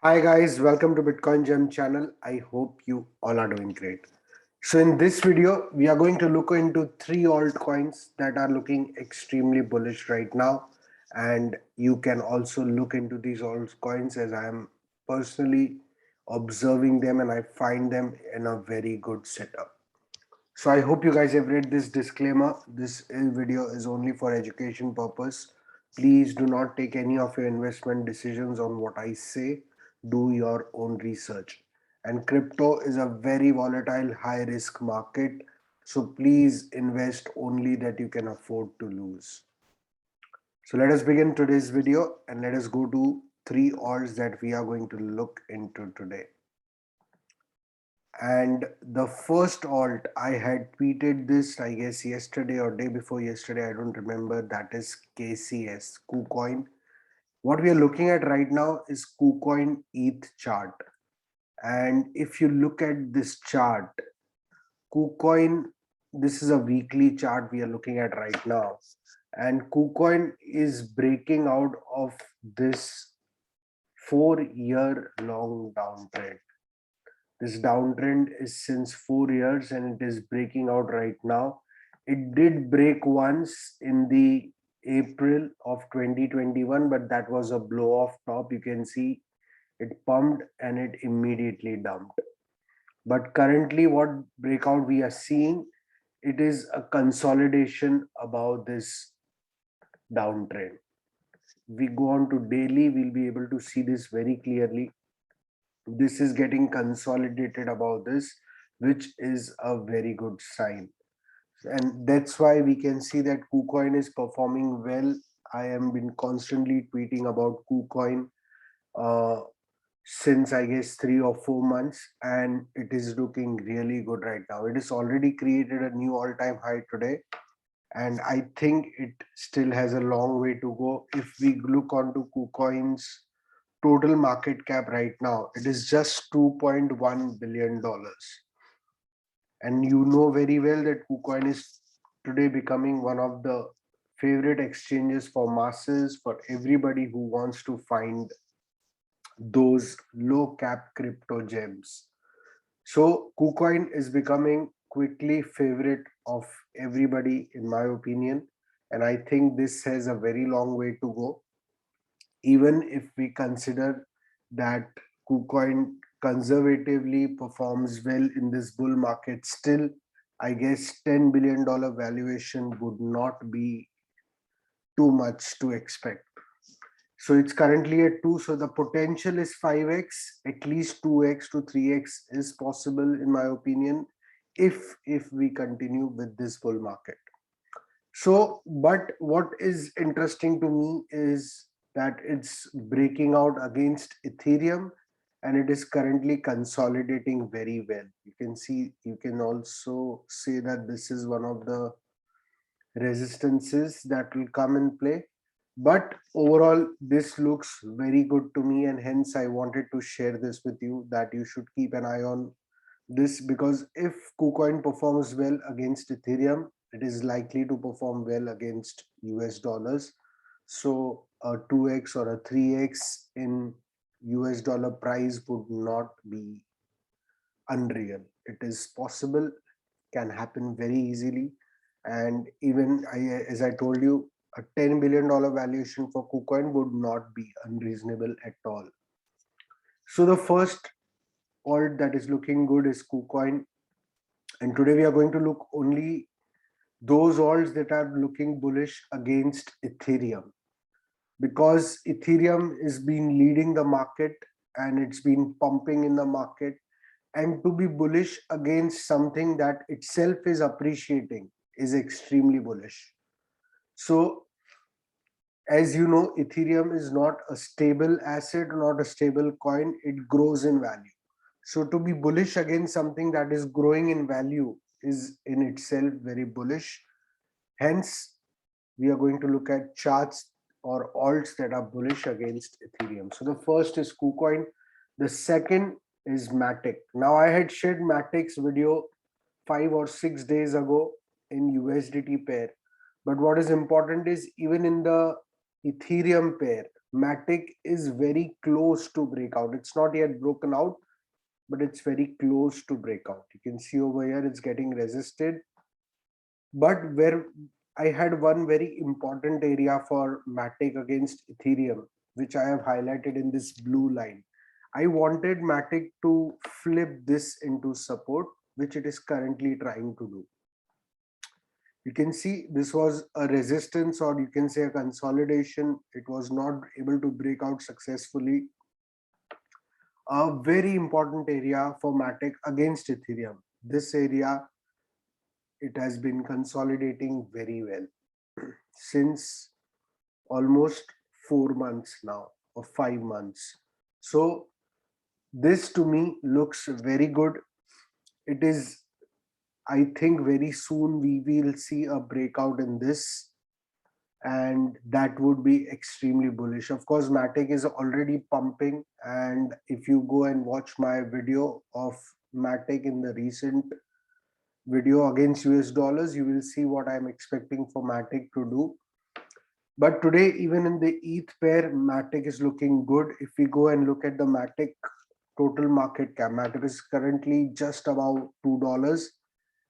Hi guys, welcome to Bitcoin Gem channel. I hope you all are doing great. So in this video, we are going to look into three altcoins that are looking extremely bullish right now. And you can also look into these altcoins as I am personally observing them and I find them in a very good setup. So I hope you guys have read this disclaimer. This video is only for education purpose. Please do not take any of your investment decisions on what I say. Do your own research. And crypto is a very volatile, high risk market. So please invest only that you can afford to lose. So let us begin today's video and let us go to three alts that we are going to look into today. And the first alt, I had tweeted this, I guess, yesterday or day before yesterday, I don't remember. That is KCS, KuCoin. What we are looking at right now is KuCoin ETH chart. And if you look at this chart, KuCoin, this is a weekly chart we are looking at right now. And KuCoin is breaking out of this 4-year long downtrend. This downtrend is since 4 years and it is breaking out right now. It did break once in the April of 2021, but that was a blow off top. You can see it pumped and it immediately dumped. But currently, what breakout we are seeing, it is a consolidation above this downtrend. We go on to daily, we'll be able to see this very clearly. This is getting consolidated above this, which is a very good sign. And that's why we can see that KuCoin is performing well. I am been constantly tweeting about KuCoin uh, since I guess 3 or 4 months, and it is looking really good right now. It has already created a new all-time high today, and I think it still has a long way to go. If we look onto KuCoin's total market cap right now, it is just $2.1 billion. And you know very well that KuCoin is today becoming one of the favorite exchanges for masses, for everybody who wants to find those low cap crypto gems. So KuCoin is becoming quickly favorite of everybody in my opinion. And I think this has a very long way to go. Even if we consider that KuCoin conservatively performs well in this bull market, still, I guess $10 billion valuation would not be too much to expect. So it's currently at 2. So the potential is 5x, at least 2x to 3x is possible in my opinion, if we continue with this bull market. So, but what is interesting to me is that it's breaking out against Ethereum and it is currently consolidating very well. You can see, you can also say that this is one of the resistances that will come in play. But overall, this looks very good to me, and hence I wanted to share this with you that you should keep an eye on this, because if KuCoin performs well against Ethereum, it is likely to perform well against US dollars. So a 2x or a 3x in US dollar price would not be unreal. It is possible, can happen very easily. And even as I told you, a $10 billion valuation for KuCoin would not be unreasonable at all. So the first alt that is looking good is KuCoin. And today we are going to look only those alts that are looking bullish against Ethereum, because Ethereum has been leading the market and it's been pumping in the market. And to be bullish against something that itself is appreciating is extremely bullish. So, as you know, Ethereum is not a stable asset, not a stable coin, it grows in value. So, to be bullish against something that is growing in value is in itself very bullish. Hence, we are going to look at charts or alts that are bullish against Ethereum. So the first is KuCoin. The second is Matic. Now I had shared Matic's video 5 or 6 days ago in USDT pair. But what is important is even in the Ethereum pair, Matic is very close to breakout. It's not yet broken out, but it's very close to breakout. You can see over here it's getting resisted. But where I had one very important area for Matic against Ethereum, which I have highlighted in this blue line. I wanted Matic to flip this into support, which it is currently trying to do. You can see this was a resistance, or you can say a consolidation. It was not able to break out successfully. A very important area for Matic against Ethereum. This area, it has been consolidating very well since almost 4 months now, or 5 months. So this to me looks very good. It is, I think very soon we will see a breakout in this, and that would be extremely bullish. Of course, Matic is already pumping, and if you go and watch my video of Matic in the recent video against US dollars, you will see what I'm expecting for Matic to do. But today, even in the ETH pair, Matic is looking good. If we go and look at the Matic total market cap, Matic is currently just about $2,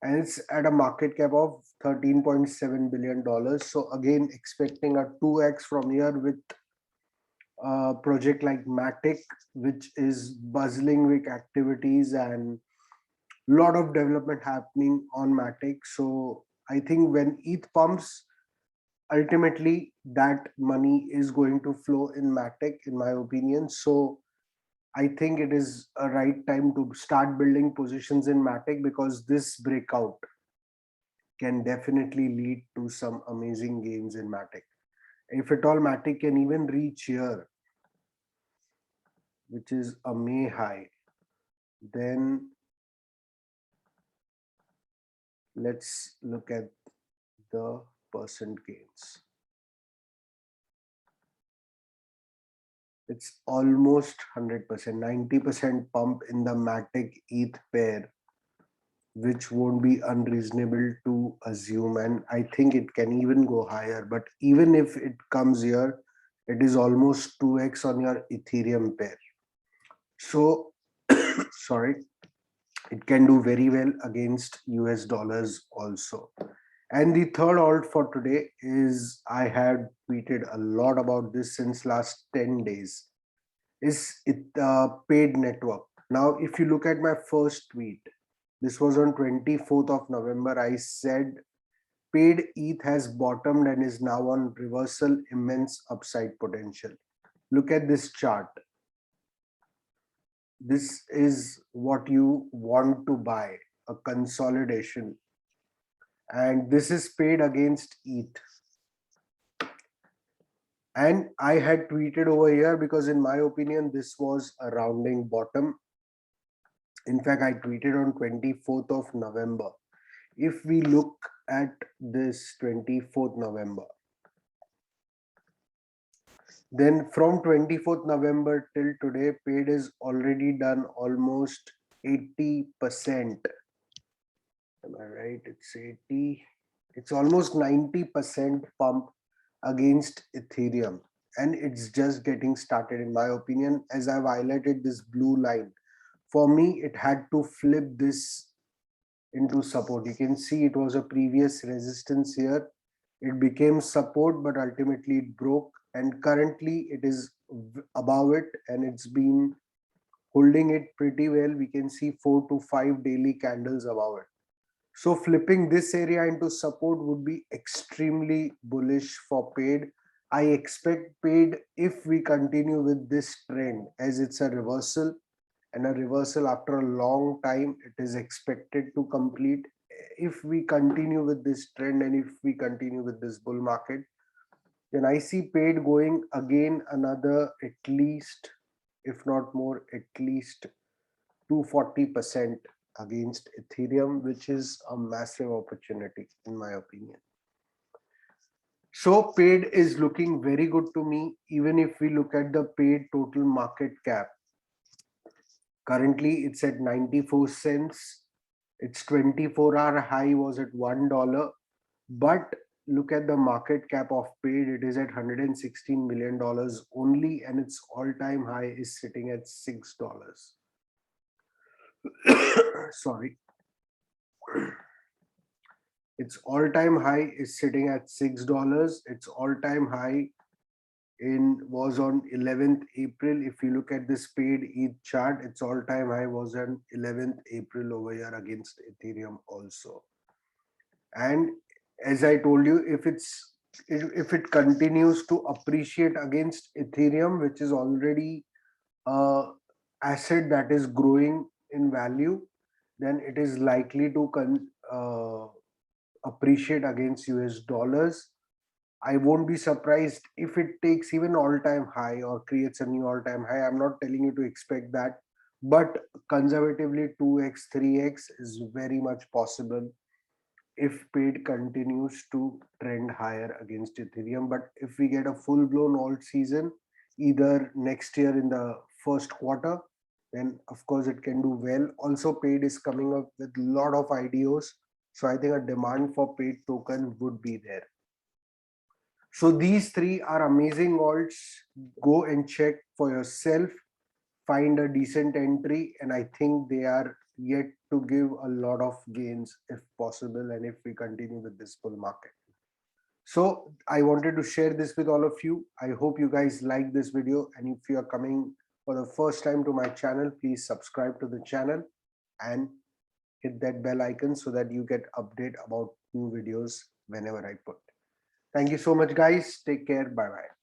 and it's at a market cap of $13.7 billion. So again, expecting a 2x from here with a project like Matic, which is buzzing with activities and lot of development happening on Matic. So I think when ETH pumps, ultimately that money is going to flow in Matic, in my opinion. So I think it is a right time to start building positions in Matic, because this breakout can definitely lead to some amazing gains in Matic. If at all Matic can even reach here, which is a May high, then let's look at the percent gains. It's almost 100%, 90% pump in the Matic ETH pair, which won't be unreasonable to assume. And I think it can even go higher. But even if it comes here, it is almost 2x on your Ethereum pair. So, sorry, it can do very well against US dollars also. And the third alt for today is, I had tweeted a lot about this since last 10 days, is it paid network. Now, if you look at my first tweet, this was on 24th of November. I said paid ETH has bottomed and is now on reversal, immense upside potential. Look at this chart. This is what you want to buy, a consolidation. And this is paid against ETH. And I had tweeted over here because in my opinion, this was a rounding bottom. In fact, I tweeted on 24th of November. If we look at this 24th November, then from 24th November till today, paid is already done almost 80%. Am I right? It's 80. It's almost 90% pump against Ethereum. And it's just getting started, in my opinion. As I've highlighted this blue line, for me, it had to flip this into support. You can see it was a previous resistance here. It became support, but ultimately it broke. And currently it is above it, and it's been holding it pretty well. We can see 4 to 5 daily candles above it. So flipping this area into support would be extremely bullish for paid. I expect paid, if we continue with this trend, as it's a reversal, and a reversal after a long time, it is expected to complete. If we continue with this trend and if we continue with this bull market, then I see paid going again another at least, if not more, at least 240% against Ethereum, which is a massive opportunity in my opinion. So paid is looking very good to me. Even if we look at the paid total market cap, currently it's at 94 cents. Its 24-hour high was at $1. But look at the market cap of Paid, it is at $116 million only, and its all-time high is sitting at $6. Sorry. Its all-time high is sitting at $6. Its all-time high in was on 11th April. If you look at this Paid ETH chart, its all-time high was on 11th April over here against Ethereum also. And as I told you, if it continues to appreciate against Ethereum, which is already a asset that is growing in value, then it is likely to appreciate against US dollars. I won't be surprised if it takes even all-time high or creates a new all-time high. I'm not telling you to expect that, but conservatively 2x, 3x is very much possible if Paid continues to trend higher against Ethereum. But if we get a full-blown alt season, either next year in the first quarter, then of course it can do well. Also, Paid is coming up with a lot of IDOs, so I think a demand for Paid token would be there. So these three are amazing alts. Go and check for yourself, find a decent entry, and I think they are yet to give a lot of gains if possible, and if we continue with this bull market. So I wanted to share this with all of you. I hope you guys like this video, and if you are coming for the first time to my channel, please subscribe to the channel and hit that bell icon so that you get update about new videos whenever I put. Thank you so much, guys. Take care. Bye bye.